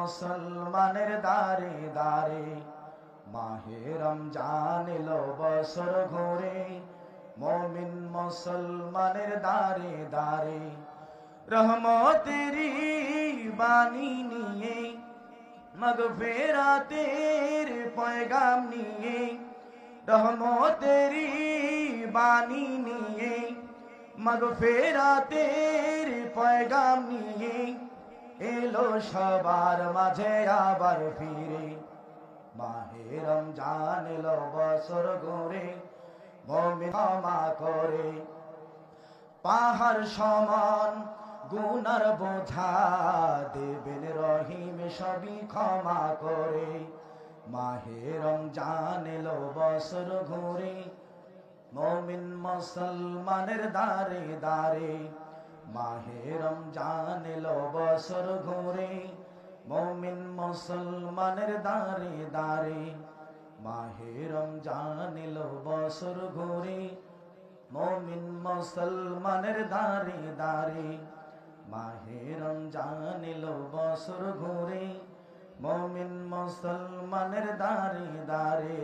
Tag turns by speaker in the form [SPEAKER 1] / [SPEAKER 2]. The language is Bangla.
[SPEAKER 1] মুসলমানের দারে দারে মাহে রমজান এলো বছর ঘুরে মুমিন মুসলমানের দারে দারে রহমতেরি বাণী নিয়ে মাগফিরাতের পয়গাম নিয়ে রহমতেরি বাণী নিয়ে মাগফিরাতের পয়গাম নিয়ে এলো সবার মাঝে আবার ফিরে মাহে রমজান এলো বছর ঘুরে মুমিন ক্ষমা করে পাহাড় সমান গুনার বোঝা দেবেন রহিম সবই ক্ষমা করে মাহে রমজান এলো বছর ঘুরে মুমিন মুসলমানের দারে দারে মাহে রমজান এলো বছর ঘুরে মুমিন মুসলমানের দারে দারে মাহে রমজান এলো বছর ঘুরে মুমিন মুসলমানের দারে দারে মাহে রমজান এলো বছর ঘুরে মুমিন মুসলমানের দারে দারে।